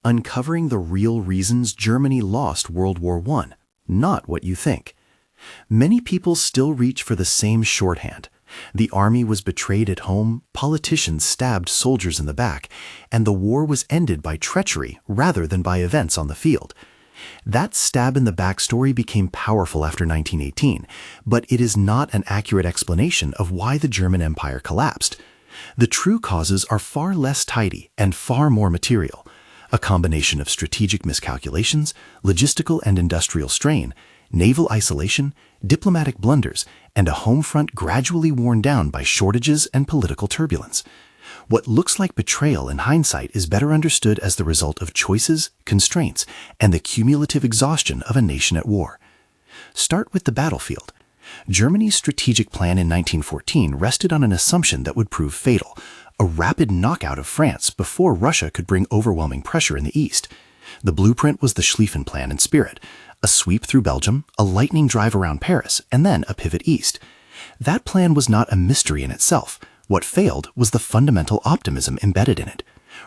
uncovering the real reasons Germany lost World War I, not what you think. Many people still reach for the same shorthand. The army was betrayed at home, politicians stabbed soldiers in the back, and the war was ended by treachery rather than by events on the field. That stab-in-the-back story became powerful after 1918, but it is not an accurate explanation of why the German Empire collapsed. The true causes are far less tidy and far more material. A combination of strategic miscalculations, logistical and industrial strain, naval isolation, diplomatic blunders, and a home front gradually worn down by shortages and political turbulence. What looks like betrayal in hindsight is better understood as the result of choices, constraints, and the cumulative exhaustion of a nation at war. Start with the battlefield. Germany's strategic plan in 1914 rested on an assumption that would prove fatal: a rapid knockout of France before Russia could bring overwhelming pressure in the east. The blueprint was the Schlieffen Plan in spirit: a sweep through Belgium, a lightning drive around Paris, and then a pivot east. That plan was not a mystery in itself. What failed was the fundamental optimism embedded in it.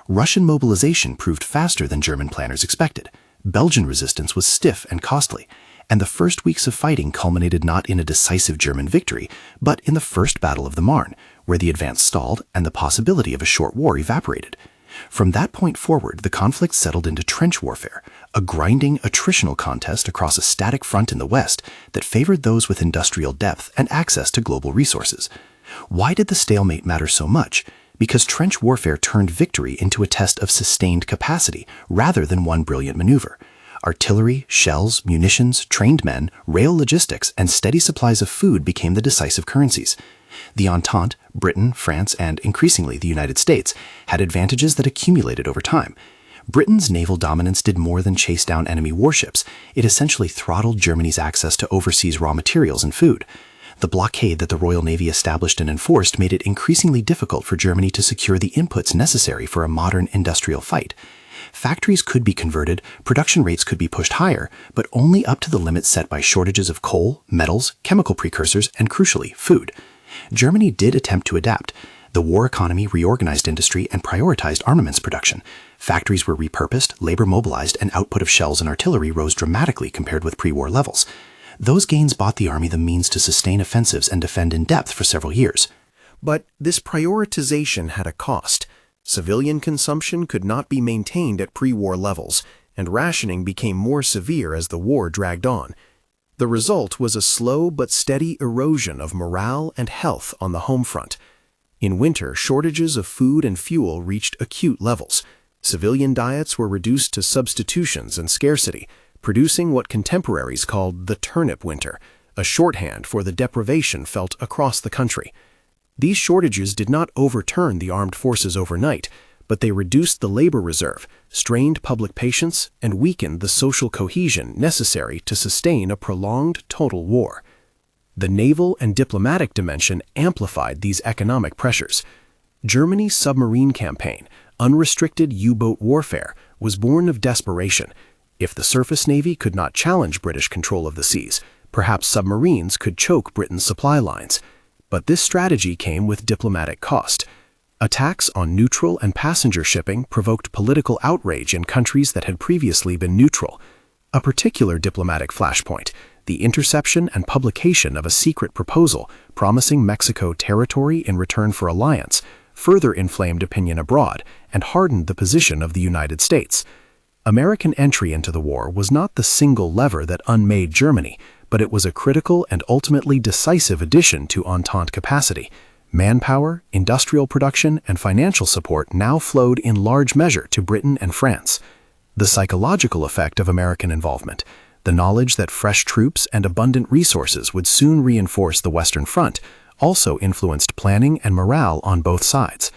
Russian mobilization proved faster than German planners expected. Belgian resistance was stiff and costly, and the first weeks of fighting culminated not in a decisive German victory, but in the First Battle of the Marne, where the advance stalled and the possibility of a short war evaporated. From that point forward, the conflict settled into trench warfare, a grinding, attritional contest across a static front in the West that favored those with industrial depth and access to global resources. Why did the stalemate matter so much? Because trench warfare turned victory into a test of sustained capacity rather than one brilliant maneuver. Artillery, shells, munitions, trained men, rail logistics, and steady supplies of food became the decisive currencies. The Entente, Britain, France, and increasingly the United States, had advantages that accumulated over time. Britain's naval dominance did more than chase down enemy warships. It essentially throttled Germany's access to overseas raw materials and food. The blockade that the Royal Navy established and enforced made it increasingly difficult for Germany to secure the inputs necessary for a modern industrial fight. Factories could be converted, production rates could be pushed higher, but only up to the limits set by shortages of coal, metals, chemical precursors, and crucially, food. Germany did attempt to adapt. The war economy reorganized industry and prioritized armaments production. Factories were repurposed, labor mobilized, and output of shells and artillery rose dramatically compared with pre-war levels. Those gains bought the army the means to sustain offensives and defend in depth for several years. But this prioritization had a cost. Civilian consumption could not be maintained at pre-war levels, and rationing became more severe as the war dragged on. The result was a slow but steady erosion of morale and health on the home front. In winter, shortages of food and fuel reached acute levels. Civilian diets were reduced to substitutions and scarcity, producing what contemporaries called the turnip winter, a shorthand for the deprivation felt across the country. These shortages did not overturn the armed forces overnight, but they reduced the labor reserve, strained public patience, and weakened the social cohesion necessary to sustain a prolonged total war. The naval and diplomatic dimension amplified these economic pressures. Germany's submarine campaign, unrestricted U-boat warfare, was born of desperation. If the surface navy could not challenge British control of the seas, perhaps submarines could choke Britain's supply lines. But this strategy came with diplomatic cost. Attacks on neutral and passenger shipping provoked political outrage in countries that had previously been neutral. A particular diplomatic flashpoint, the interception and publication of a secret proposal promising Mexico territory in return for alliance, further inflamed opinion abroad and hardened the position of the United States. American entry into the war was not the single lever that unmade Germany, but it was a critical and ultimately decisive addition to Entente capacity. Manpower, industrial production, and financial support now flowed in large measure to Britain and France. The psychological effect of American involvement, the knowledge that fresh troops and abundant resources would soon reinforce the Western Front, also influenced planning and morale on both sides.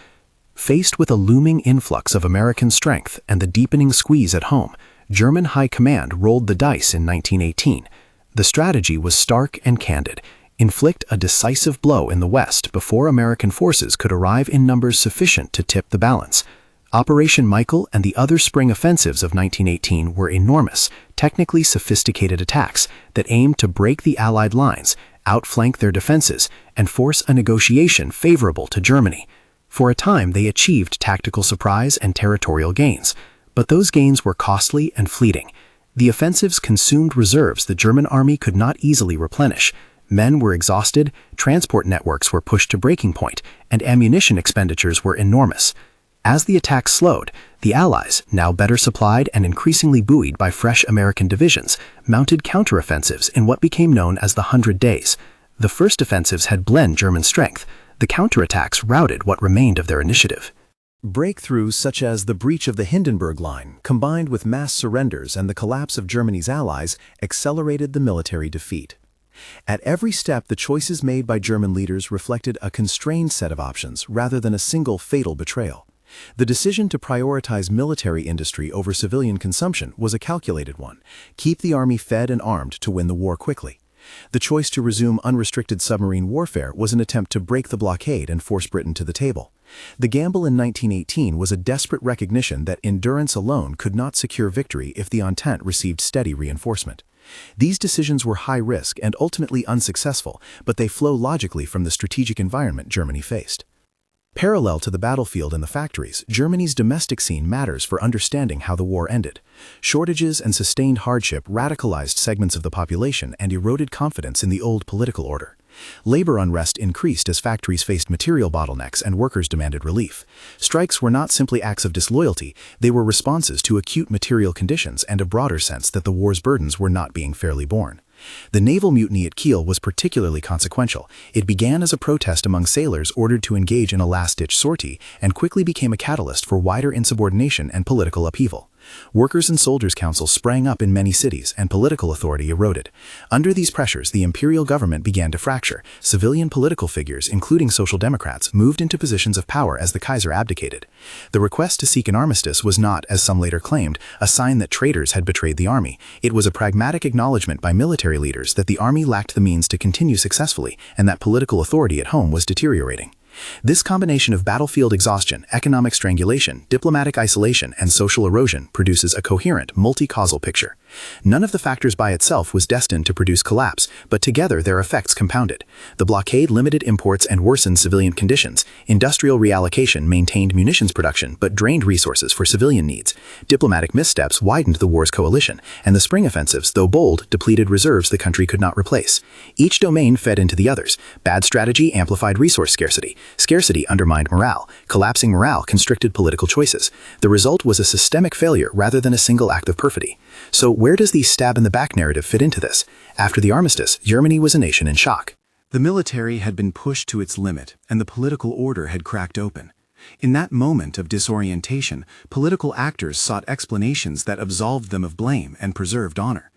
Faced with a looming influx of American strength and the deepening squeeze at home, German high command rolled the dice in 1918. The strategy was stark and candid: inflict a decisive blow in the West before American forces could arrive in numbers sufficient to tip the balance. Operation Michael and the other spring offensives of 1918 were enormous, technically sophisticated attacks that aimed to break the Allied lines, outflank their defenses, and force a negotiation favorable to Germany. For a time, they achieved tactical surprise and territorial gains, But those gains were costly and fleeting. The offensives consumed reserves the German army could not easily replenish. Men were exhausted, transport networks were pushed to breaking point, and ammunition expenditures were enormous. As the attack slowed, the Allies, now better supplied and increasingly buoyed by fresh American divisions, mounted counteroffensives in what became known as the 100 Days. The first offensives had blended German strength. The counterattacks routed what remained of their initiative. Breakthroughs such as the breach of the Hindenburg Line, combined with mass surrenders and the collapse of Germany's allies, accelerated the military defeat. At every step, the choices made by German leaders reflected a constrained set of options rather than a single fatal betrayal. The decision to prioritize military industry over civilian consumption was a calculated one: keep the army fed and armed to win the war quickly. The choice to resume unrestricted submarine warfare was an attempt to break the blockade and force Britain to the table. The gamble in 1918 was a desperate recognition that endurance alone could not secure victory if the Entente received steady reinforcement. These decisions were high risk and ultimately unsuccessful, but they flow logically from the strategic environment Germany faced. Parallel to the battlefield and the factories, Germany's domestic scene matters for understanding how the war ended. Shortages and sustained hardship radicalized segments of the population and eroded confidence in the old political order. Labor unrest increased as factories faced material bottlenecks and workers demanded relief. Strikes were not simply acts of disloyalty, they were responses to acute material conditions and a broader sense that the war's burdens were not being fairly borne. The naval mutiny at Kiel was particularly consequential. It began as a protest among sailors ordered to engage in a last-ditch sortie and quickly became a catalyst for wider insubordination and political upheaval. Workers' and soldiers' councils sprang up in many cities, and political authority eroded. Under these pressures, the imperial government began to fracture. Civilian political figures, including Social Democrats, moved into positions of power as the Kaiser abdicated. The request to seek an armistice was not, as some later claimed, a sign that traitors had betrayed the army. It was a pragmatic acknowledgement by military leaders that the army lacked the means to continue successfully and that political authority at home was deteriorating. This combination of battlefield exhaustion, economic strangulation, diplomatic isolation, and social erosion produces a coherent, multi-causal picture. None of the factors by itself was destined to produce collapse, but together their effects compounded. The blockade limited imports and worsened civilian conditions. Industrial reallocation maintained munitions production but drained resources for civilian needs. Diplomatic missteps widened the war's coalition, and the spring offensives, though bold, depleted reserves the country could not replace. Each domain fed into the others. Bad strategy amplified resource scarcity. Scarcity undermined morale. Collapsing morale constricted political choices. The result was a systemic failure rather than a single act of perfidy. So where does the stab-in-the-back narrative fit into this? After the armistice, Germany was a nation in shock. The military had been pushed to its limit, and the political order had cracked open. In that moment of disorientation, political actors sought explanations that absolved them of blame and preserved honor.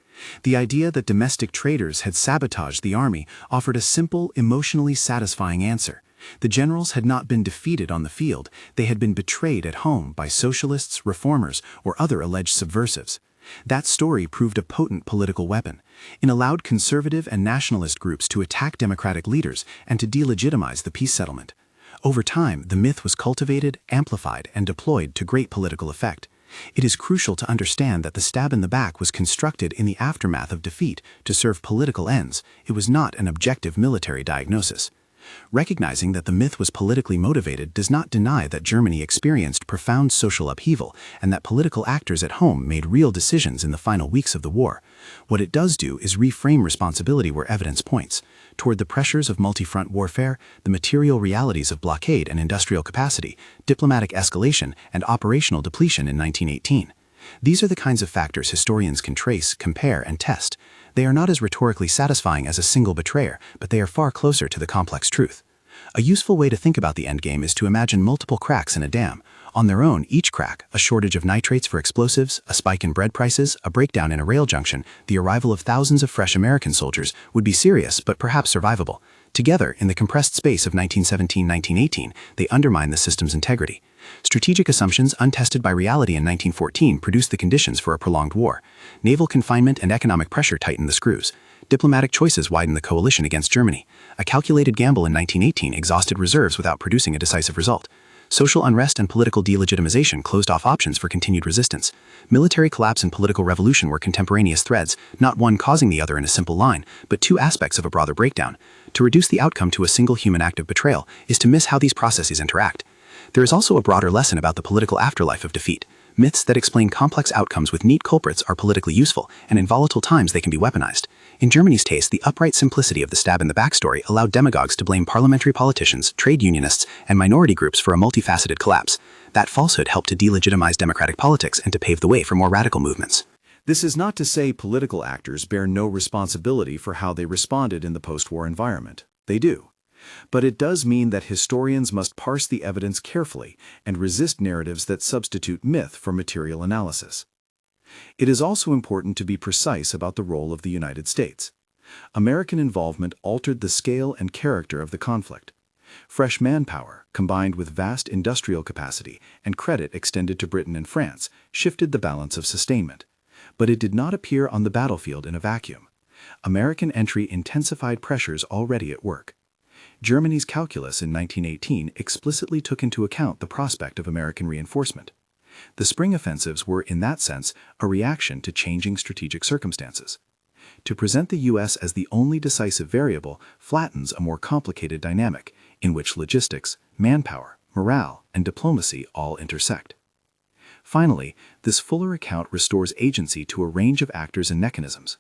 The idea that domestic traitors had sabotaged the army offered a simple, emotionally satisfying answer. The generals had not been defeated on the field, they had been betrayed at home by socialists, reformers, or other alleged subversives. That story proved a potent political weapon. It allowed conservative and nationalist groups to attack democratic leaders and to delegitimize the peace settlement. Over time, the myth was cultivated, amplified, and deployed to great political effect. It is crucial to understand that the stab in the back was constructed in the aftermath of defeat to serve political ends. It was not an objective military diagnosis. Recognizing that the myth was politically motivated does not deny that Germany experienced profound social upheaval and that political actors at home made real decisions in the final weeks of the war. What it does do is reframe responsibility where evidence points, toward the pressures of multi-front warfare, the material realities of blockade and industrial capacity, diplomatic escalation, and operational depletion in 1918. These are the kinds of factors historians can trace, compare, and test. They are not as rhetorically satisfying as a single betrayer, but they are far closer to the complex truth. A useful way to think about the endgame is to imagine multiple cracks in a dam. On their own, each crack, a shortage of nitrates for explosives, a spike in bread prices, a breakdown in a rail junction, the arrival of thousands of fresh American soldiers, would be serious but perhaps survivable. Together, in the compressed space of 1917-1918, they undermine the system's integrity. Strategic assumptions untested by reality in 1914 produced the conditions for a prolonged war. Naval confinement and economic pressure tightened the screws. Diplomatic choices widened the coalition against Germany. A calculated gamble in 1918 exhausted reserves without producing a decisive result. Social unrest and political delegitimization closed off options for continued resistance. Military collapse and political revolution were contemporaneous threads, not one causing the other in a simple line, but two aspects of a broader breakdown. To reduce the outcome to a single human act of betrayal is to miss how these processes interact. There is also a broader lesson about the political afterlife of defeat. Myths that explain complex outcomes with neat culprits are politically useful, and in volatile times they can be weaponized. In Germany's case, the upright simplicity of the stab-in-the-back story allowed demagogues to blame parliamentary politicians, trade unionists, and minority groups for a multifaceted collapse. That falsehood helped to delegitimize democratic politics and to pave the way for more radical movements. This is not to say political actors bear no responsibility for how they responded in the post-war environment. They do. But it does mean that historians must parse the evidence carefully and resist narratives that substitute myth for material analysis. It is also important to be precise about the role of the United States. American involvement altered the scale and character of the conflict. Fresh manpower, combined with vast industrial capacity and credit extended to Britain and France, shifted the balance of sustainment. But it did not appear on the battlefield in a vacuum. American entry intensified pressures already at work. Germany's calculus in 1918 explicitly took into account the prospect of American reinforcement. The spring offensives were, in that sense, a reaction to changing strategic circumstances. To present the U.S. as the only decisive variable flattens a more complicated dynamic, in which logistics, manpower, morale, and diplomacy all intersect. Finally, this fuller account restores agency to a range of actors and mechanisms.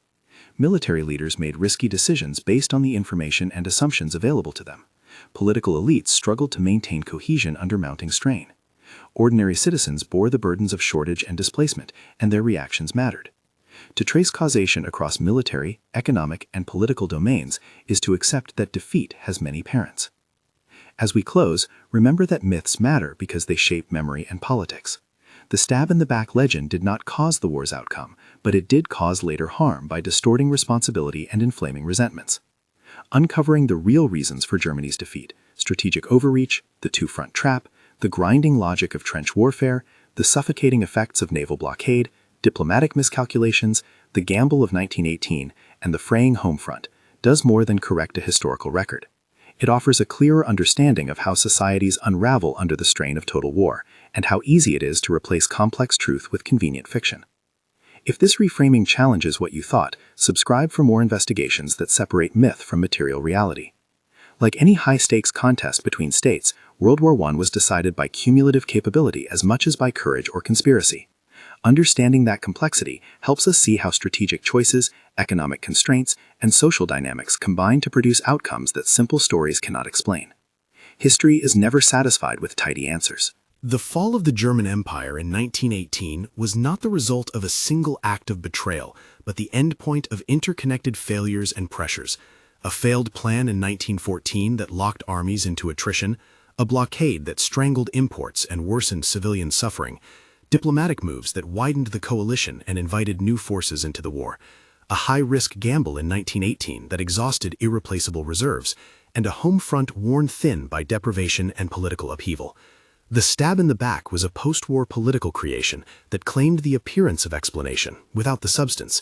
Military leaders made risky decisions based on the information and assumptions available to them. Political elites struggled to maintain cohesion under mounting strain. Ordinary citizens bore the burdens of shortage and displacement, and their reactions mattered. To trace causation across military, economic, and political domains is to accept that defeat has many parents. As we close, remember that myths matter because they shape memory and politics. The stab-in-the-back legend did not cause the war's outcome, but it did cause later harm by distorting responsibility and inflaming resentments. Uncovering the real reasons for Germany's defeat, strategic overreach, the two-front trap, the grinding logic of trench warfare, the suffocating effects of naval blockade, diplomatic miscalculations, the gamble of 1918, and the fraying home front, does more than correct a historical record. It offers a clearer understanding of how societies unravel under the strain of total war, and how easy it is to replace complex truth with convenient fiction. If this reframing challenges what you thought, subscribe for more investigations that separate myth from material reality. Like any high-stakes contest between states, World War I was decided by cumulative capability as much as by courage or conspiracy. Understanding that complexity helps us see how strategic choices, economic constraints, and social dynamics combine to produce outcomes that simple stories cannot explain. History is never satisfied with tidy answers. The fall of the German Empire in 1918 was not the result of a single act of betrayal, but the endpoint of interconnected failures and pressures. A failed plan in 1914 that locked armies into attrition, a blockade that strangled imports and worsened civilian suffering, diplomatic moves that widened the coalition and invited new forces into the war, a high-risk gamble in 1918 that exhausted irreplaceable reserves, and a home front worn thin by deprivation and political upheaval. The stab-in-the-back was a post-war political creation that claimed the appearance of explanation without the substance.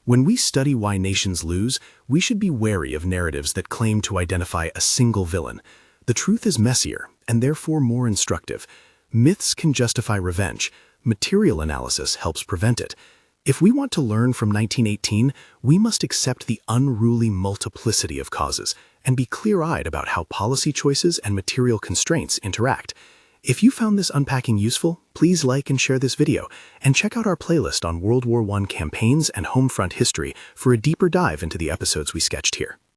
When we study why nations lose, we should be wary of narratives that claim to identify a single villain. The truth is messier and therefore more instructive. Myths can justify revenge. Material analysis helps prevent it. If we want to learn from 1918, we must accept the unruly multiplicity of causes and be clear-eyed about how policy choices and material constraints interact. If you found this unpacking useful, please like and share this video, and check out our playlist on World War I campaigns and home front history for a deeper dive into the episodes we sketched here.